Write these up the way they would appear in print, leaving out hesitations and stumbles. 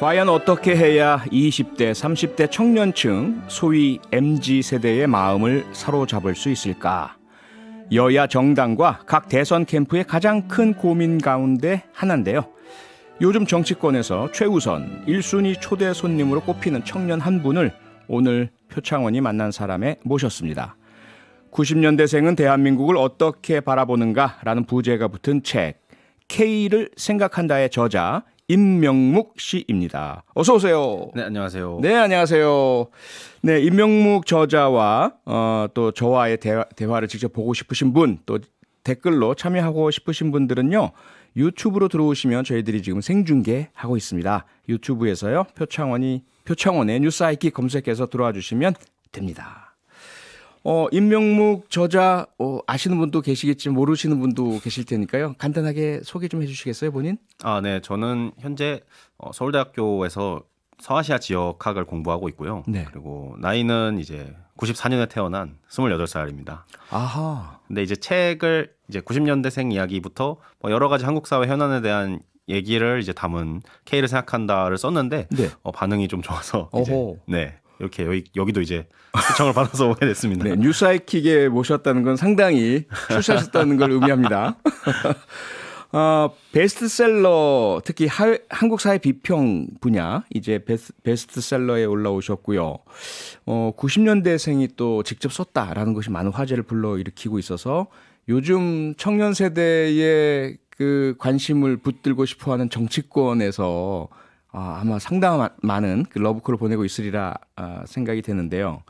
과연 어떻게 해야 20대, 30대 청년층, 소위 MZ세대의 마음을 사로잡을 수 있을까? 여야 정당과 각 대선 캠프의 가장 큰 고민 가운데 하나인데요. 요즘 정치권에서 최우선 1순위 초대 손님으로 꼽히는 청년 한 분을 오늘 표창원이 만난 사람에 모셨습니다. 90년대생은 대한민국을 어떻게 바라보는가라는 부제가 붙은 책 K를 생각한다의 저자 임명묵 씨입니다. 어서 오세요. 네, 안녕하세요. 네, 안녕하세요. 네, 임명묵 저자와 또 저와의 대화를 직접 보고 싶으신 분, 또 댓글로 참여하고 싶으신 분들은요. 유튜브로 들어오시면 저희들이 지금 생중계하고 있습니다. 유튜브에서요. 표창원의 뉴스아이키 검색해서 들어와 주시면 됩니다. 임명묵 저자 아시는 분도 계시겠지만 모르시는 분도 계실 테니까요. 간단하게 소개 좀 해주시겠어요, 본인? 네, 저는 현재 서울대학교에서 서아시아 지역학을 공부하고 있고요. 네. 그리고 나이는 이제 94년에 태어난 28살입니다. 아하. 근데 이제 책을 이제 90년대생 이야기부터 여러 가지 한국 사회 현안에 대한 얘기를 이제 담은 K를 생각한다를 썼는데 네. 반응이 좀 좋아서 이제 네. 이렇게 여기도 이제 초청을 받아서 오게 됐습니다. 네, 뉴스아이킥에 모셨다는 건 상당히 출세하셨다는 걸 의미합니다. 베스트셀러 특히 한국 사회 비평 분야 이제 베스트셀러에 올라오셨고요. 90년대생이 또 직접 썼다라는 것이 많은 화제를 불러일으키고 있어서 요즘 청년 세대의 그 관심을 붙들고 싶어하는 정치권에서 아마 상당한 많은 그 러브콜을 보내고 있으리라 생각이 되는데요.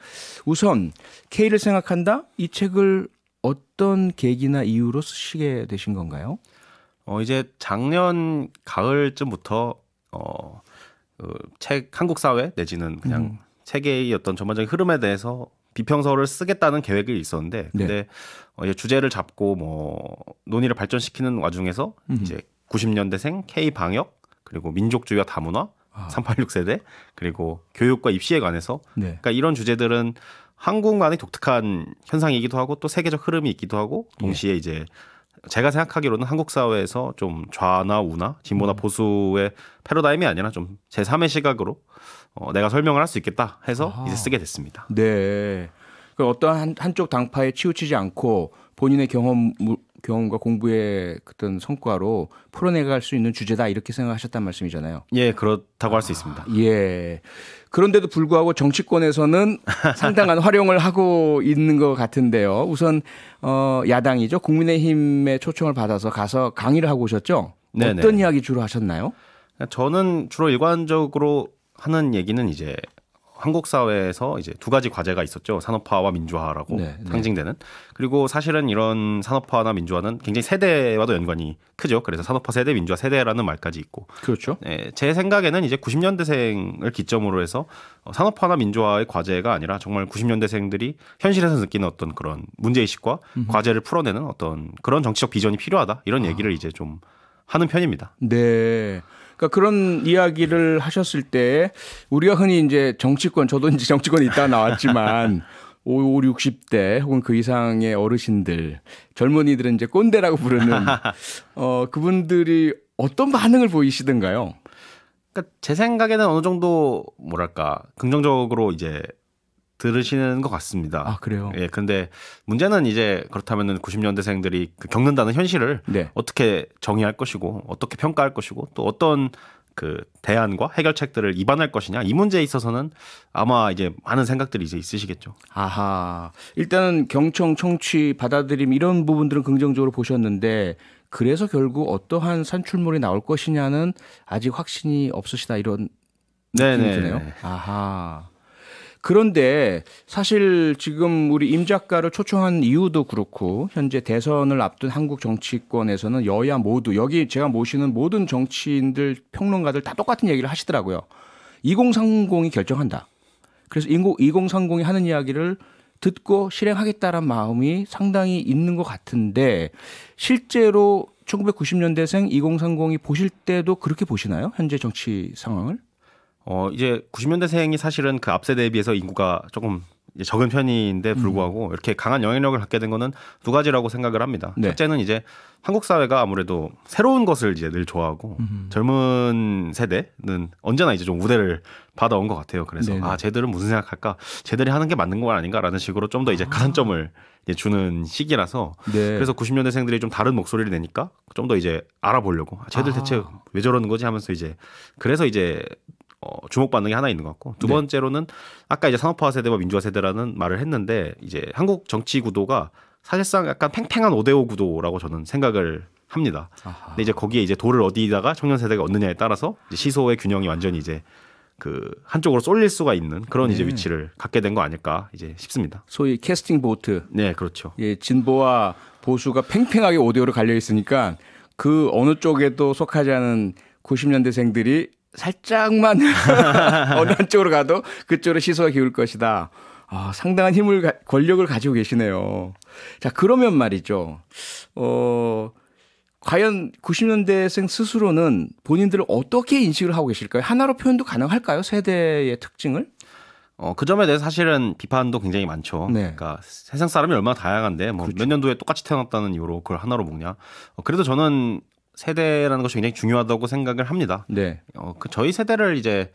우선 K를 생각한다? 이 책을 어떤 계기나 이유로 쓰시게 되신 건가요? 이제 작년 가을쯤부터 책 한국 사회 내지는 그냥 세계의 어떤 전반적인 흐름에 대해서 비평서를 쓰겠다는 계획이 있었는데 근데 네. 주제를 잡고 논의를 발전시키는 와중에서 이제 90년대생 K 방역 그리고 민족주의와 다문화, 386 세대, 그리고 교육과 입시에 관해서 네. 그러니까 이런 주제들은 한국만의 독특한 현상이기도 하고 또 세계적 흐름이 있기도 하고 동시에 네. 이제 제가 생각하기로는 한국 사회에서 좀 좌나 우나 진보나 보수의 패러다임이 아니라 좀 제3의 시각으로 내가 설명을 할 수 있겠다 해서 이제 쓰게 됐습니다. 네. 그러니까 어떠한 한쪽 당파에 치우치지 않고 본인의 경험과 공부의 어떤 성과로 풀어내갈 수 있는 주제다 이렇게 생각하셨단 말씀이잖아요. 예, 그렇다고 할 수 있습니다. 예. 그런데도 불구하고 정치권에서는 상당한 활용을 하고 있는 것 같은데요. 우선 야당이죠. 국민의힘의 초청을 받아서 가서 강의를 하고 오셨죠. 네네. 어떤 이야기 주로 하셨나요? 저는 주로 일관적으로 하는 얘기는 이제 한국 사회에서 이제 두 가지 과제가 있었죠. 산업화와 민주화라고 상징되는. 그리고 사실은 이런 산업화나 민주화는 굉장히 세대와도 연관이 크죠. 그래서 산업화 세대, 민주화 세대라는 말까지 있고. 그렇죠. 네, 제 생각에는 이제 90년대생을 기점으로 해서 산업화나 민주화의 과제가 아니라 정말 90년대생들이 현실에서 느끼는 어떤 그런 문제의식과 과제를 풀어내는 어떤 그런 정치적 비전이 필요하다. 이런 얘기를 이제 좀 하는 편입니다. 네. 그러니까 그런 이야기를 하셨을 때 우리가 흔히 이제 정치권, 저도 이제 정치권에 있다 나왔지만 5, 60대 혹은 그 이상의 어르신들, 젊은이들은 이제 꼰대라고 부르는 그분들이 어떤 반응을 보이시던가요? 그러니까 제 생각에는 어느 정도 뭐랄까 긍정적으로 이제 들으시는 것 같습니다. 아, 그래요? 예, 근데 문제는 이제 그렇다면은 90년대생들이 겪는다는 현실을 네. 어떻게 정의할 것이고 어떻게 평가할 것이고 또 어떤 그 대안과 해결책들을 입안할 것이냐 이 문제에 있어서는 아마 이제 많은 생각들이 이제 있으시겠죠. 아하. 일단은 경청, 청취, 받아들임 이런 부분들은 긍정적으로 보셨는데 그래서 결국 어떠한 산출물이 나올 것이냐는 아직 확신이 없으시다 이런 느낌이 드네요. 아하. 그런데 사실 지금 우리 임 작가를 초청한 이유도 그렇고 현재 대선을 앞둔 한국 정치권에서는 여야 모두 여기 제가 모시는 모든 정치인들 평론가들 다 똑같은 얘기를 하시더라고요. 2030이 결정한다. 그래서 2030이 하는 이야기를 듣고 실행하겠다는 마음이 상당히 있는 것 같은데 실제로 1990년대생 2030이 보실 때도 그렇게 보시나요? 현재 정치 상황을? 이제 90년대생이 사실은 그 앞세대에 비해서 인구가 조금 이제 적은 편인데 불구하고 이렇게 강한 영향력을 갖게 된 거는 두 가지라고 생각을 합니다. 네. 첫째는 이제 한국 사회가 아무래도 새로운 것을 이제 늘 좋아하고 젊은 세대는 언제나 이제 좀 우대를 받아온 것 같아요. 그래서 네네. 아 쟤들은 무슨 생각할까? 쟤들이 하는 게 맞는 건 아닌가라는 식으로 좀 더 이제 가산점을 이제 주는 시기라서 네. 그래서 90년대생들이 좀 다른 목소리를 내니까 좀 더 이제 알아보려고 쟤들 대체 왜 저러는 거지 하면서 이제 그래서 이제 주목받는 게 하나 있는 것 같고 두 네. 번째로는 아까 이제 산업화 세대와 민주화 세대라는 말을 했는데 이제 한국 정치 구도가 사실상 약간 팽팽한 5대5 구도라고 저는 생각을 합니다. 아하. 근데 이제 거기에 이제 돌을 어디다가 청년 세대가 얻느냐에 따라서 이제 시소의 균형이 완전히 이제 그 한쪽으로 쏠릴 수가 있는 그런 이제 위치를 갖게 된 거 아닐까 이제 싶습니다. 소위 캐스팅 보트. 네, 그렇죠. 예, 진보와 보수가 팽팽하게 5대5로 갈려 있으니까 그 어느 쪽에도 속하지 않은 90년대생들이 살짝만 어느 한쪽으로 가도 그쪽으로 시소가 기울 것이다. 아, 상당한 권력을 가지고 계시네요. 자, 그러면 말이죠. 과연 90년대생 스스로는 본인들을 어떻게 인식을 하고 계실까요? 하나로 표현도 가능할까요? 세대의 특징을? 그 점에 대해서 사실은 비판도 굉장히 많죠. 네. 그러니까 세상 사람이 얼마나 다양한데 뭐 몇 년도에 똑같이 태어났다는 이유로 그걸 하나로 먹냐. 그래도 저는 세대라는 것이 굉장히 중요하다고 생각을 합니다. 네. 저희 세대를 이제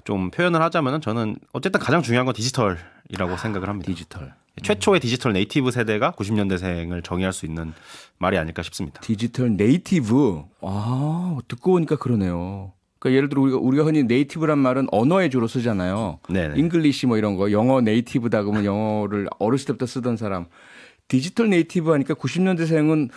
좀 표현을 하자면은 저는 어쨌든 가장 중요한 건 디지털이라고 생각을 합니다. 디지털. 최초의 디지털 네이티브 세대가 90년대생을 정의할 수 있는 말이 아닐까 싶습니다. 디지털 네이티브. 아, 듣고 보니까 그러네요. 그러니까 예를 들어 우리가 흔히 네이티브란 말은 언어에 주로 쓰잖아요. 네네. 잉글리시 뭐 이런 거. 영어 네이티브다 그러면 영어를 어렸을 때부터 쓰던 사람. 디지털 네이티브 하니까 90년대생은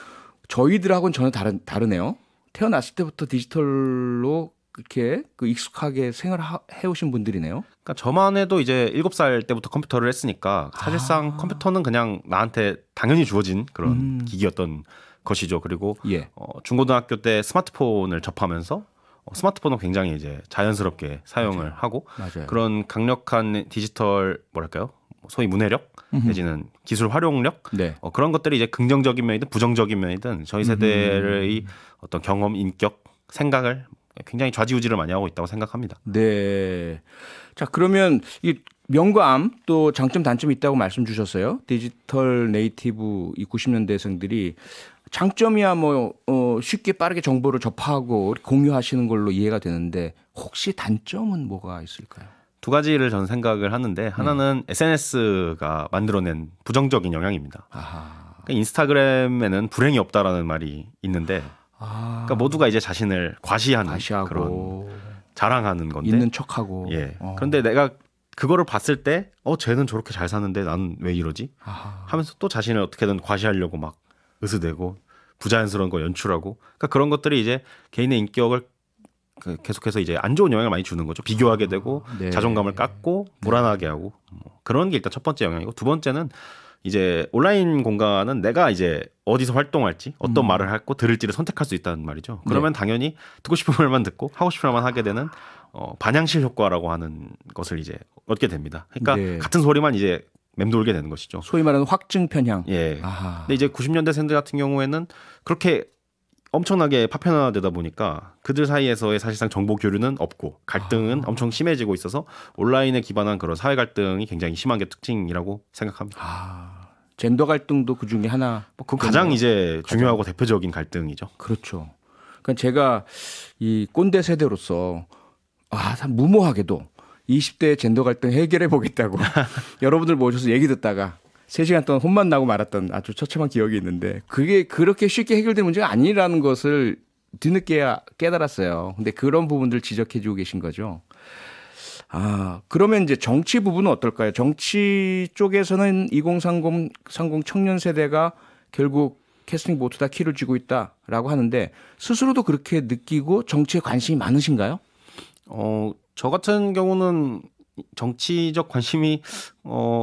저희들하고는 전혀 다르네요. 태어났을 때부터 디지털로 이렇게 그 익숙하게 생활해 오신 분들이네요. 그러니까 저만 해도 이제 7살 때부터 컴퓨터를 했으니까 사실상 컴퓨터는 그냥 나한테 당연히 주어진 그런 기기였던 것이죠. 그리고 예. 중고등학교 때 스마트폰을 접하면서 스마트폰은 굉장히 이제 자연스럽게 사용을 하고 맞아요. 그런 강력한 디지털 뭐랄까요? 소위 문해력 내지는 기술 활용력 네. 그런 것들이 이제 긍정적인 면이든 부정적인 면이든 저희 세대의 어떤 경험, 인격, 생각을 굉장히 좌지우지를 많이 하고 있다고 생각합니다. 네. 자, 그러면 이 명과 암 또 장점 단점이 있다고 말씀 주셨어요. 디지털 네이티브 이 90년대생들이 장점이야 뭐 쉽게 빠르게 정보를 접하고 공유하시는 걸로 이해가 되는데 혹시 단점은 뭐가 있을까요? 두 가지를 저는 생각을 하는데 하나는 SNS가 만들어낸 부정적인 영향입니다. 그러니까 인스타그램에는 불행이 없다라는 말이 있는데 그러니까 모두가 이제 자신을 과시하는 그런 자랑하는 건데 있는 척하고. 예. 그런데 내가 그거를 봤을 때 쟤는 저렇게 잘 사는데 난 왜 이러지? 하면서 또 자신을 어떻게든 과시하려고 막 으스대고 부자연스러운 거 연출하고 그러니까 그런 것들이 이제 개인의 인격을 계속해서 이제 안 좋은 영향을 많이 주는 거죠. 비교하게 되고 네. 자존감을 깎고 불안하게 하고 그런 게 일단 첫 번째 영향이고 두 번째는 이제 온라인 공간은 내가 이제 어디서 활동할지 어떤 말을 하고 들을지를 선택할 수 있다는 말이죠. 그러면 당연히 듣고 싶은 말만 듣고 하고 싶은 말만 하게 되는 반향실 효과라고 하는 것을 이제 얻게 됩니다. 그러니까 네. 같은 소리만 이제 맴돌게 되는 것이죠. 소위 말하는 확증 편향. 예. 아하. 근데 이제 90년대생들 같은 경우에는 그렇게 엄청나게 파편화되다 보니까 그들 사이에서의 사실상 정보 교류는 없고 갈등은 엄청 심해지고 있어서 온라인에 기반한 그런 사회 갈등이 굉장히 심한 게 특징이라고 생각합니다. 젠더 갈등도 그 중에 하나. 그 가장 이제 중요하고 대표적인 갈등이죠. 그렇죠. 그러니까 제가 이 꼰대 세대로서 참 무모하게도 20대 젠더 갈등 해결해 보겠다고 여러분들 모셔서 얘기 듣다가 3시간 동안 혼만 나고 말았던 아주 처참한 기억이 있는데 그게 그렇게 쉽게 해결될 문제가 아니라는 것을 뒤늦게 깨달았어요. 근데 그런 부분들 지적해 주고 계신 거죠. 그러면 이제 정치 부분은 어떨까요? 정치 쪽에서는 2030 청년 세대가 결국 캐스팅 보트 다 키를 쥐고 있다라고 하는데 스스로도 그렇게 느끼고 정치에 관심이 많으신가요? 저 같은 경우는 정치적 관심이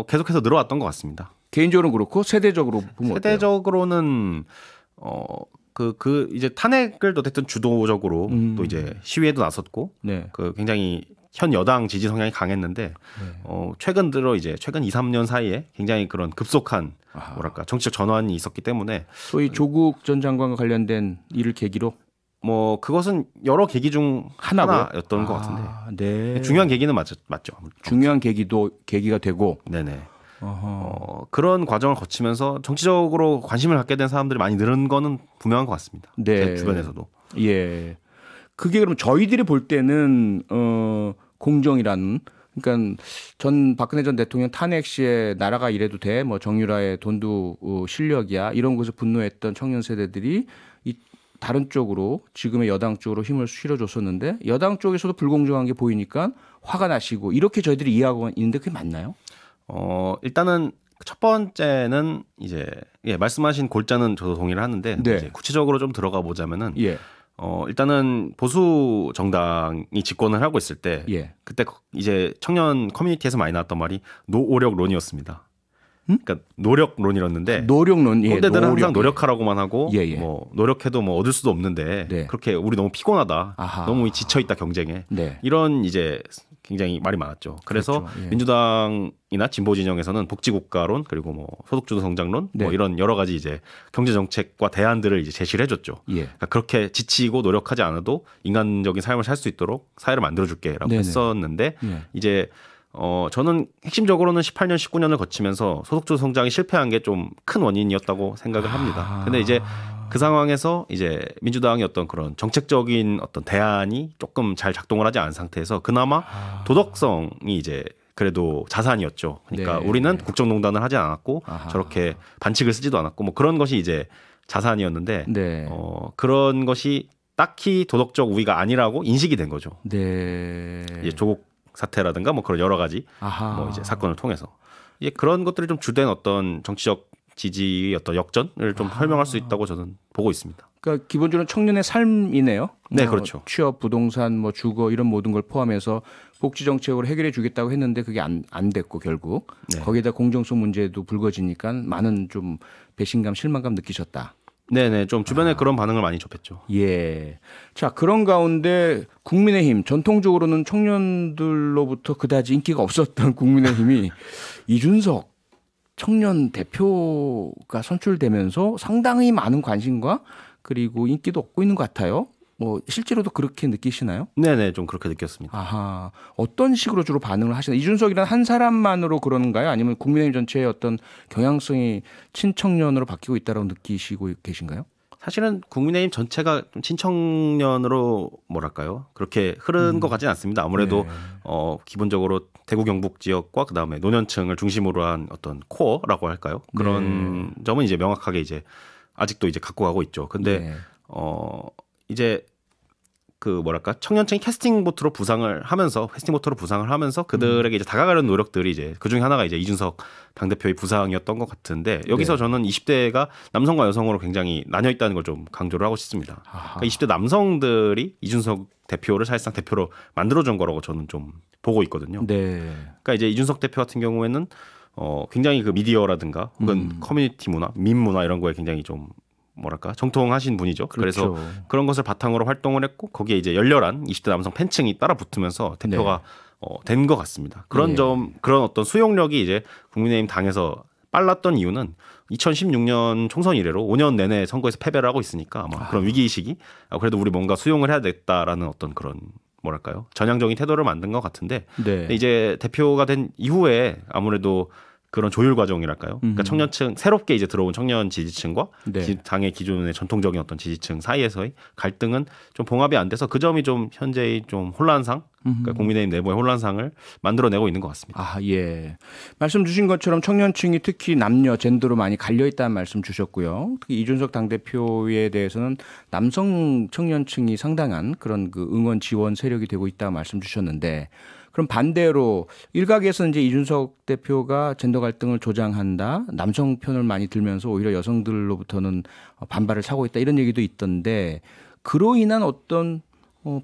계속해서 늘어왔던 것 같습니다. 개인적으로는 그렇고 세대적으로 보면 세대적으로는 이제 탄핵을 어쨌든 주도적으로 또 이제 시위에도 나섰고 네. 그 굉장히 현 여당 지지 성향이 강했는데 최근 들어 이제 최근 2, 3년 사이에 굉장히 그런 급속한 뭐랄까 정치적 전환이 있었기 때문에 소위 조국 전 장관과 관련된 일을 계기로 뭐 그것은 여러 계기 중 하나였던 것 같은데 네. 중요한 계기는 맞죠. 중요한 계기가 되고 네네. 그런 과정을 거치면서 정치적으로 관심을 갖게 된 사람들이 많이 늘은 거는 분명한 것 같습니다. 네. 제 주변에서도. 예. 그게 그럼 저희들이 볼 때는 공정이라는, 그러니까 전 박근혜 전 대통령 탄핵 시에 나라가 이래도 돼, 뭐 정유라의 돈도 실력이야, 이런 것에 분노했던 청년 세대들이 이 다른 쪽으로, 지금의 여당 쪽으로 힘을 실어줬었는데 여당 쪽에서도 불공정한 게 보이니까 화가 나시고, 이렇게 저희들이 이해하고 있는데 그게 맞나요? 일단은 첫 번째는 이제 말씀하신 골자는 저도 동의를 하는데 네. 이제 구체적으로 좀 들어가 보자면은 예. 일단은 보수 정당이 집권을 하고 있을 때 예. 그때 이제 청년 커뮤니티에서 많이 나왔던 말이 노오력론이었습니다. 그러니까 노력론이었는데 노력론. 예. 꼰대들은 항상 노력하라고만 하고 예. 뭐 노력해도 뭐 얻을 수도 없는데 네. 그렇게 우리 너무 피곤하다, 아하. 너무 지쳐 있다 경쟁에, 네. 이런 이제 굉장히 말이 많았죠. 그래서 그렇죠. 예. 민주당이나 진보 진영에서는 복지국가론, 그리고 뭐 소득주도 성장론, 네. 뭐 이런 여러 가지 이제 경제 정책과 대안들을 이제 제시를 해줬죠. 예. 그러니까 그렇게 지치고 노력하지 않아도 인간적인 삶을 살 수 있도록 사회를 만들어줄게라고 네네. 했었는데 예. 이제 저는 핵심적으로는 18년, 19년을 거치면서 소득주도 성장이 실패한 게 좀 큰 원인이었다고 생각을 합니다. 근데 이제 그 상황에서 이제 민주당의 어떤 그런 정책적인 어떤 대안이 조금 잘 작동을 하지 않은 상태에서 그나마 도덕성이 이제 그래도 자산이었죠. 그러니까 네. 우리는 국정농단을 하지 않았고 저렇게 반칙을 쓰지도 않았고 뭐 그런 것이 이제 자산이었는데 네. 그런 것이 딱히 도덕적 우위가 아니라고 인식이 된 거죠. 네. 이제 조국 사태라든가 뭐 그런 여러 가지 뭐 이제 사건을 통해서 이제 그런 것들이 좀 주된 어떤 정치적 지지의 어떤 역전을 좀 설명할 수 있다고 저는 보고 있습니다. 그러니까 기본적으로 청년의 삶이네요. 네, 뭐 그렇죠. 취업, 부동산, 뭐 주거 이런 모든 걸 포함해서 복지 정책으로 해결해 주겠다고 했는데 그게 안 됐고 결국 네. 거기에다 공정성 문제도 불거지니까 많은 좀 배신감, 실망감 느끼셨다. 네네, 좀 주변에 그런 반응을 많이 접했죠. 예. 자, 그런 가운데 국민의힘, 전통적으로는 청년들로부터 그다지 인기가 없었던 국민의힘이 이준석 청년 대표가 선출되면서 상당히 많은 관심과 그리고 인기도 얻고 있는 것 같아요. 뭐 실제로도 그렇게 느끼시나요? 네네, 좀 그렇게 느꼈습니다. 아하. 어떤 식으로 주로 반응을 하시나요? 이준석이라는 한 사람만으로 그러는가요? 아니면 국민의힘 전체의 어떤 경향성이 친청년으로 바뀌고 있다고 느끼시고 계신가요? 사실은 국민의힘 전체가 좀 친청년으로 뭐랄까요, 그렇게 흐른 것 같지는 않습니다. 아무래도 네. 기본적으로 대구 경북 지역과 그 다음에 노년층을 중심으로 한 어떤 코어라고 할까요? 그런 점은 이제 명확하게 이제 아직도 이제 갖고 가고 있죠. 근데 네. 이제 그 뭐랄까, 청년층이 캐스팅 보트로 부상을 하면서 그들에게 이제 다가가려는 노력들이 이제 그 중에 하나가 이제 이준석 당대표의 부상이었던 것 같은데, 여기서 네. 저는 20대가 남성과 여성으로 굉장히 나뉘어 있다는 걸 좀 강조를 하고 싶습니다. 그러니까 20대 남성들이 이준석 대표를 사실상 대표로 만들어준 거라고 저는 좀 보고 있거든요. 네. 그러니까 이제 이준석 대표 같은 경우에는 굉장히 그 미디어라든가 혹은 커뮤니티 문화, 밈 문화 이런 거에 굉장히 좀 뭐랄까 정통하신 분이죠. 그렇죠. 그래서 그런 것을 바탕으로 활동을 했고 거기에 이제 열렬한 20대 남성 팬층이 따라 붙으면서 대표가 된 것 같습니다. 그런 네. 그런 어떤 수용력이 이제 국민의힘 당에서 빨랐던 이유는 2016년 총선 이래로 5년 내내 선거에서 패배를 하고 있으니까 아마 그런 위기의식이 그래도 우리 뭔가 수용을 해야 되겠다라는 어떤 그런 뭐랄까요, 전향적인 태도를 만든 것 같은데, 네. 이제 대표가 된 이후에 아무래도 그런 조율 과정이랄까요? 그러니까 청년층, 새롭게 이제 들어온 청년 지지층과 네. 당의 기존의 전통적인 어떤 지지층 사이에서의 갈등은 좀 봉합이 안 돼서 그 점이 좀 현재의 좀 혼란상, 그러니까 국민의힘 내부의 혼란상을 만들어내고 있는 것 같습니다. 아, 예. 말씀 주신 것처럼 청년층이 특히 남녀 젠더로 많이 갈려 있다는 말씀 주셨고요. 특히 이준석 당대표에 대해서는 남성 청년층이 상당한 그런 그 응원 지원 세력이 되고 있다고 말씀 주셨는데, 그럼 반대로 일각에서는 이제 이준석 대표가 젠더 갈등을 조장한다, 남성 편을 많이 들면서 오히려 여성들로부터는 반발을 사고 있다, 이런 얘기도 있던데, 그로 인한 어떤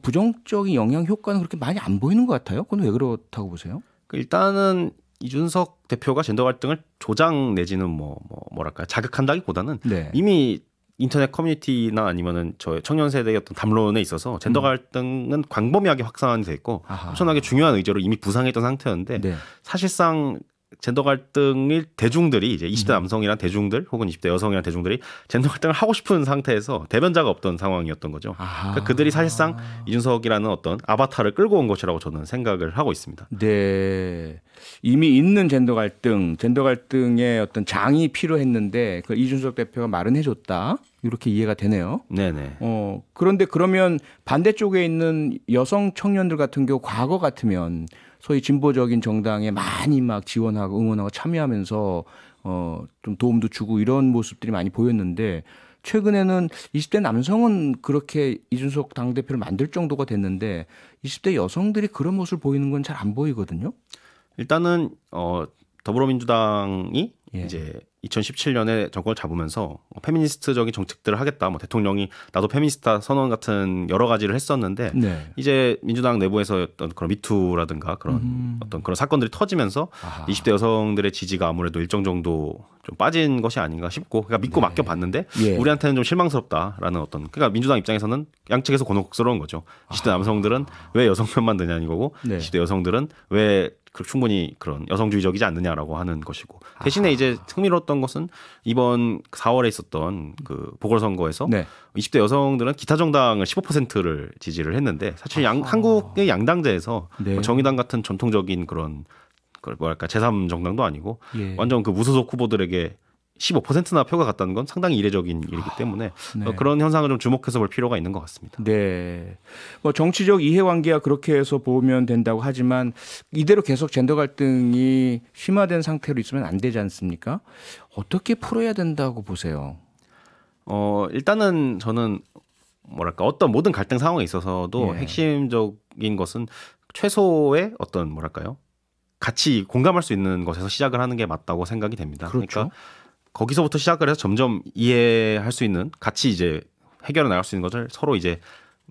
부정적인 영향 효과는 그렇게 많이 안 보이는 것 같아요. 그건 왜 그렇다고 보세요? 일단은 이준석 대표가 젠더 갈등을 조장 내지는 뭐랄까 자극한다기보다는 네. 이미 인터넷 커뮤니티나 아니면은 저 청년 세대의 어떤 담론에 있어서 젠더 갈등은 광범위하게 확산돼 있고 엄청나게 중요한 의제로 이미 부상했던 상태였는데, 네. 사실상 젠더 갈등을 대중들이 이제 20대 남성이란 대중들 혹은 20대 여성이란 대중들이 젠더 갈등을 하고 싶은 상태에서 대변자가 없던 상황이었던 거죠. 그러니까 그들이 사실상 이준석이라는 어떤 아바타를 끌고 온 것이라고 저는 생각을 하고 있습니다. 네. 이미 있는 젠더 갈등의 어떤 장이 필요했는데 그걸 이준석 대표가 마련해줬다. 이렇게 이해가 되네요. 네네. 그런데 그러면 반대쪽에 있는 여성 청년들 같은 경우 과거 같으면 소위 진보적인 정당에 많이 막 지원하고 응원하고 참여하면서 좀 도움도 주고 이런 모습들이 많이 보였는데 최근에는 20대 남성은 그렇게 이준석 당대표를 만들 정도가 됐는데 20대 여성들이 그런 모습을 보이는 건 잘 안 보이거든요. 일단은 더불어민주당이 예. 이제 2017년에 정권을 잡으면서 페미니스트적인 정책들을 하겠다. 뭐 대통령이 나도 페미니스트다 선언 같은 여러 가지를 했었는데 네. 이제 민주당 내부에서 어떤 그런 미투라든가 그런 어떤 그런 사건들이 터지면서 아하. 20대 여성들의 지지가 아무래도 일정 정도 좀 빠진 것이 아닌가 싶고 그러니까 믿고 맡겨봤는데 예. 우리한테는 좀 실망스럽다라는 어떤 그러니까 민주당 입장에서는 양측에서 곤혹스러운 거죠. 20대 남성들은 왜 여성 편만 드냐는 거고 네. 20대 여성들은 왜 충분히 그런 여성주의적이지 않느냐라고 하는 것이고 대신에 이제 흥미로웠던 것은 이번 4월에 있었던 그 보궐선거에서 네. 20대 여성들은 기타 정당을 15%를 지지를 했는데 사실 한국의 양당제에서 네. 뭐 정의당 같은 전통적인 그런 뭐랄까 제3정당도 아니고 예. 완전 그 무소속 후보들에게 15%나 표가 갔다는 건 상당히 이례적인 일이기 때문에 네. 그런 현상을 좀 주목해서 볼 필요가 있는 것 같습니다. 네. 뭐 정치적 이해관계가 그렇게 해서 보면 된다고 하지만 이대로 계속 젠더 갈등이 심화된 상태로 있으면 안 되지 않습니까? 어떻게 풀어야 된다고 보세요? 일단은 저는 뭐랄까 어떤 모든 갈등 상황에 있어서도 예. 핵심적인 것은 최소의 어떤 뭐랄까요? 같이 공감할 수 있는 것에서 시작을 하는 게 맞다고 생각이 됩니다. 그렇죠. 그러니까 거기서부터 시작을 해서 점점 이해할 수 있는 같이 이제 해결해 나갈 수 있는 것을 서로 이제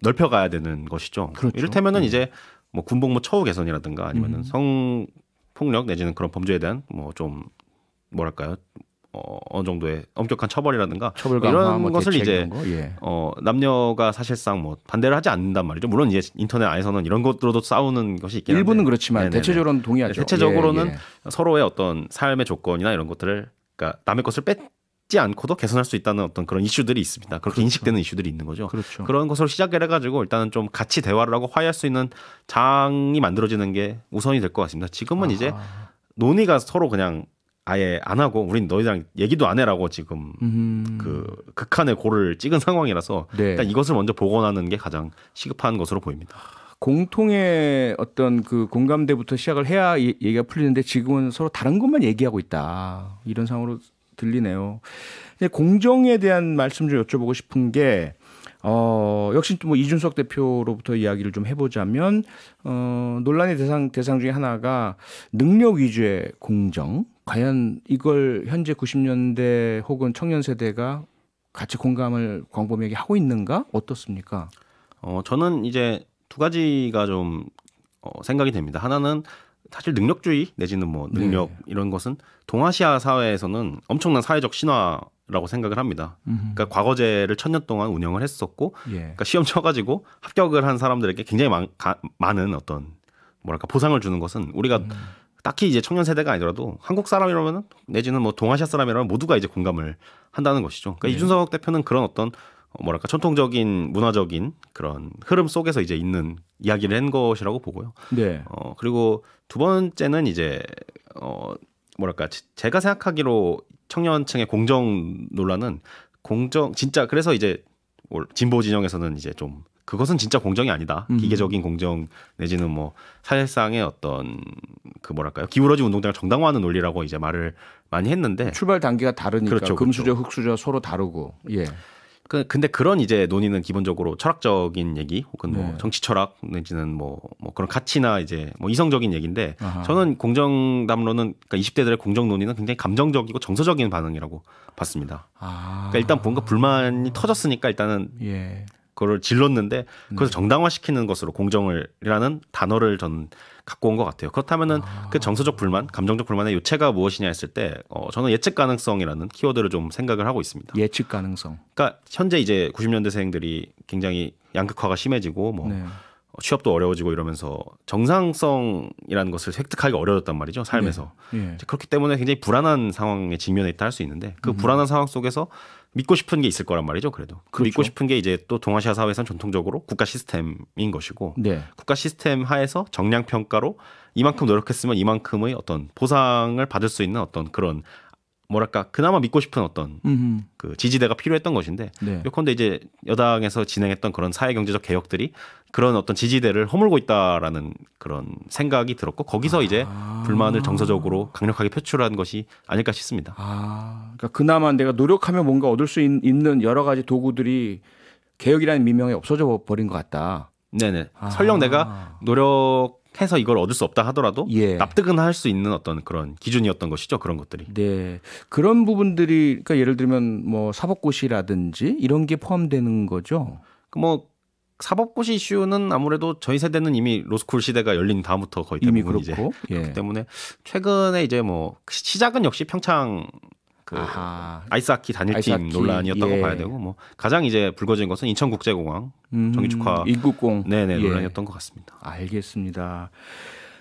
넓혀가야 되는 것이죠. 그렇죠. 이를테면은 이제 뭐 군복무 처우 개선이라든가 아니면은 성폭력 내지는 그런 범죄에 대한 뭐 좀 뭐랄까요? 어느 정도의 엄격한 처벌이라든가 처벌 강화, 이런 뭐 것을 대책 이제 이런 거? 예. 남녀가 사실상 뭐 반대를 하지 않는단 말이죠. 물론 이제 인터넷 안에서는 이런 것으로도 싸우는 것이 있긴 한데 일부는 그렇지만 네네네. 대체적으로는 동의하죠. 대체적으로는 예, 예. 서로의 어떤 삶의 조건이나 이런 것들을 그러니까 남의 것을 뺏지 않고도 개선할 수 있다는 어떤 그런 이슈들이 있습니다. 그렇게 그렇죠. 인식되는 이슈들이 있는 거죠. 그렇죠. 그런 것을 시작을 해가지고 일단은 좀 같이 대화를 하고 화해할 수 있는 장이 만들어지는 게 우선이 될 것 같습니다. 지금은 이제 논의가 서로 그냥 아예 안 하고 우린 너희랑 얘기도 안 해라고 지금 그 극한의 고를 찍은 상황이라서 네. 일단 이것을 먼저 복원하는 게 가장 시급한 것으로 보입니다. 공통의 어떤 그 공감대부터 시작을 해야 얘기가 풀리는데 지금은 서로 다른 것만 얘기하고 있다. 이런 상황으로 들리네요. 공정에 대한 말씀 좀 여쭤보고 싶은 게 역시 또 뭐 이준석 대표로부터 이야기를 좀 해보자면 논란의 대상 중에 하나가 능력 위주의 공정. 과연 이걸 현재 90년대 혹은 청년 세대가 같이 공감을 광범위하게 하고 있는가? 어떻습니까? 저는 이제 두 가지가 좀 생각이 됩니다. 하나는 사실 능력주의 내지는 뭐 능력 이런 것은 동아시아 사회에서는 엄청난 사회적 신화라고 생각을 합니다. 그러니까 과거제를 1000년 동안 운영을 했었고, 그러니까 시험 쳐가지고 합격을 한 사람들에게 굉장히 많은 어떤 뭐랄까 보상을 주는 것은 우리가 딱히 이제 청년 세대가 아니더라도 한국 사람이라면 내지는 뭐 동아시아 사람이라면 모두가 이제 공감을 한다는 것이죠. 그러니까 이준석 대표는 그런 어떤 뭐랄까 전통적인 문화적인 그런 흐름 속에서 이제 있는 이야기를 한 것이라고 보고요. 네. 그리고 두 번째는 이제 뭐랄까 제가 생각하기로 청년층의 공정 논란은 진짜 그래서 이제 진보 진영에서는 이제 좀 그것은 진짜 공정이 아니다. 기계적인 공정 내지는 뭐 사실상의 어떤 그 뭐랄까요 기울어진 운동장을 정당화하는 논리라고 이제 말을 많이 했는데 출발 단계가 다르니까 그렇죠, 금수저, 흑수저 서로 다르고. 예. 근데 그런 이제 논의는 기본적으로 철학적인 얘기 혹은 뭐 정치 철학 내지는 뭐 그런 가치나 이제 뭐 이성적인 얘기인데 저는 공정 담론은 그러니까 20대들의 공정 논의는 굉장히 감정적이고 정서적인 반응이라고 봤습니다. 그러니까 일단 뭔가 불만이 터졌으니까 일단은 그걸 질렀는데 그것을 정당화시키는 것으로 공정을이라는 단어를 전 갖고 온 것 같아요. 그렇다면은 그 정서적 불만, 감정적 불만의 요체가 무엇이냐 했을 때 저는 예측 가능성이라는 키워드를 좀 생각을 하고 있습니다. 예측 가능성. 그러니까 현재 이제 90년대생들이 굉장히 양극화가 심해지고 뭐 취업도 어려워지고 이러면서 정상성이라는 것을 획득하기가 어려웠단 말이죠. 삶에서. 네. 그렇기 때문에 굉장히 불안한 상황에 직면해 있다 할 수 있는데 그 불안한 상황 속에서 믿고 싶은 게 있을 거란 말이죠. 그래도 그 믿고 싶은 게 이제 또 동아시아 사회에서는 전통적으로 국가 시스템인 것이고 네. 국가 시스템 하에서 정량 평가로 이만큼 노력했으면 이만큼의 어떤 보상을 받을 수 있는 어떤 그런 뭐랄까 그나마 믿고 싶은 어떤 그 지지대가 필요했던 것인데 네. 요컨대 이제 여당에서 진행했던 그런 사회 경제적 개혁들이 그런 어떤 지지대를 허물고 있다라는 그런 생각이 들었고 거기서 이제 불만을 정서적으로 강력하게 표출한 것이 아닐까 싶습니다. 그러니까 그나마 내가 노력하면 뭔가 얻을 수 있는 여러 가지 도구들이 개혁이라는 미명에 없어져 버린 것 같다. 네네. 설령 내가 노력해서 이걸 얻을 수 없다 하더라도 예. 납득은 할 수 있는 어떤 그런 기준이었던 것이죠. 그런 것들이. 네. 그런 부분들이 그러니까 예를 들면 뭐 사법고시라든지 이런 게 포함되는 거죠. 뭐 사법고시 이슈는 아무래도 저희 세대는 이미 로스쿨 시대가 열린 다음부터 거의 이미 대부분 그렇고. 이제 예. 그렇기 때문에 최근에 이제 뭐 시작은 역시 평창 그 아이스하키 단일팀 아이스하키. 논란이었다고 예. 봐야 되고 뭐 가장 이제 불거진 것은 인천국제공항 정기축하 인국공 네네 예. 논란이었던 것 같습니다. 알겠습니다.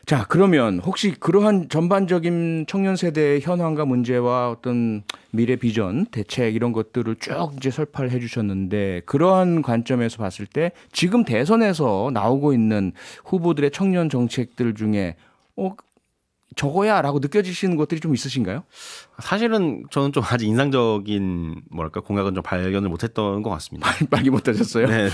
자, 그러면 혹시 그러한 전반적인 청년 세대의 현황과 문제와 어떤 미래 비전, 대책 이런 것들을 쭉 이제 설파를 해 주셨는데 그러한 관점에서 봤을 때 지금 대선에서 나오고 있는 후보들의 청년 정책들 중에 저거야라고 느껴지시는 것들이 좀 있으신가요? 사실은 저는 좀 아직 인상적인 뭐랄까 공약은 좀 발견을 못했던 것 같습니다. 빨리 못 하셨어요? 네네.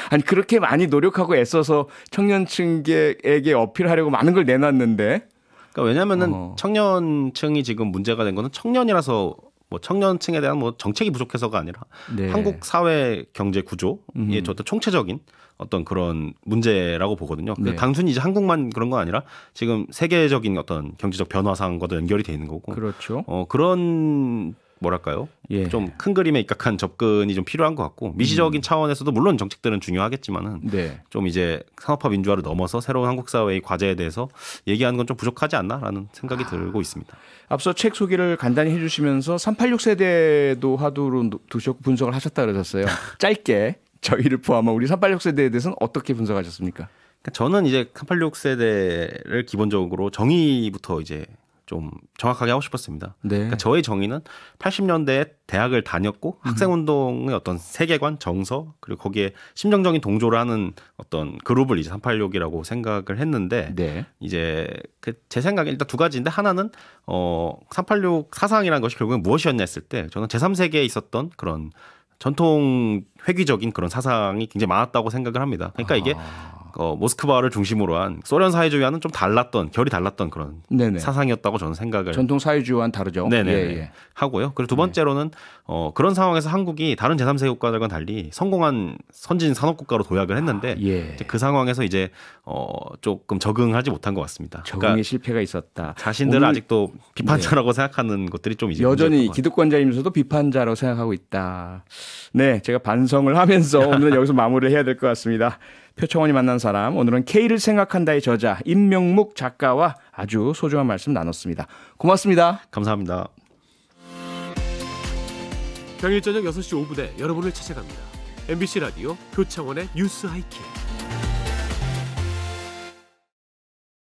아니 그렇게 많이 노력하고 애써서 청년층에게 어필하려고 많은 걸 내놨는데. 그러니까 왜냐하면은 청년층이 지금 문제가 된 거는 청년이라서 뭐 청년층에 대한 뭐 정책이 부족해서가 아니라 네. 한국 사회 경제 구조의 어떤 총체적인 어떤 그런 문제라고 보거든요. 네. 단순히 이제 한국만 그런 건 아니라 지금 세계적인 어떤 경제적 변화상과도 연결이 돼 있는 거고. 그렇죠. 그런 뭐랄까요? 예. 좀 큰 그림에 입각한 접근이 좀 필요한 것 같고 미시적인 차원에서도 물론 정책들은 중요하겠지만은 네. 좀 이제 산업화 민주화를 넘어서 새로운 한국 사회의 과제에 대해서 얘기하는 건 좀 부족하지 않나라는 생각이 들고 있습니다. 앞서 책 소개를 간단히 해주시면서 386 세대도 화두로 두셨고 분석을 하셨다 그러셨어요. 짧게 저희를 포함한 우리 386 세대에 대해서는 어떻게 분석하셨습니까? 저는 이제 386 세대를 기본적으로 정의부터 이제 좀 정확하게 하고 싶었습니다. 네. 그러니까 저의 정의는 80년대에 대학을 다녔고 학생운동의 어떤 세계관, 정서 그리고 거기에 심정적인 동조를 하는 어떤 그룹을 이제 386이라고 생각을 했는데 네. 이제 제 생각에 일단 두 가지인데 하나는 386 사상이라는 것이 결국은 무엇이었냐 했을 때 저는 제3세계에 있었던 그런 전통 회귀적인 그런 사상이 굉장히 많았다고 생각을 합니다. 그러니까 이게 모스크바를 중심으로 한 소련 사회주의와는 좀 결이 달랐던 그런 네네. 사상이었다고 저는 생각을 전통 사회주의와는 다르죠. 네네 예. 하고요. 그리고 두 번째로는 그런 상황에서 한국이 다른 제3세계 국가들과는 달리 성공한 선진 산업국가로 도약을 했는데 예. 그 상황에서 이제 조금 적응하지 못한 것 같습니다. 적응의 그러니까 실패가 있었다. 자신들은 아직도 비판자라고 생각하는 것들이 좀 이제 여전히 기득권자이면서도 비판자라고 생각하고 있다. 네, 제가 반성을 하면서 오늘은 여기서 마무리를 해야 될 것 같습니다. 표창원이 만난 사람, 오늘은 K를 생각한다의 저자 임명묵 작가와 아주 소중한 말씀 나눴습니다. 고맙습니다. 감사합니다. 평일 저녁 6시 5분에 여러분을 찾아갑니다. MBC 라디오 표창원의 뉴스 하이킥.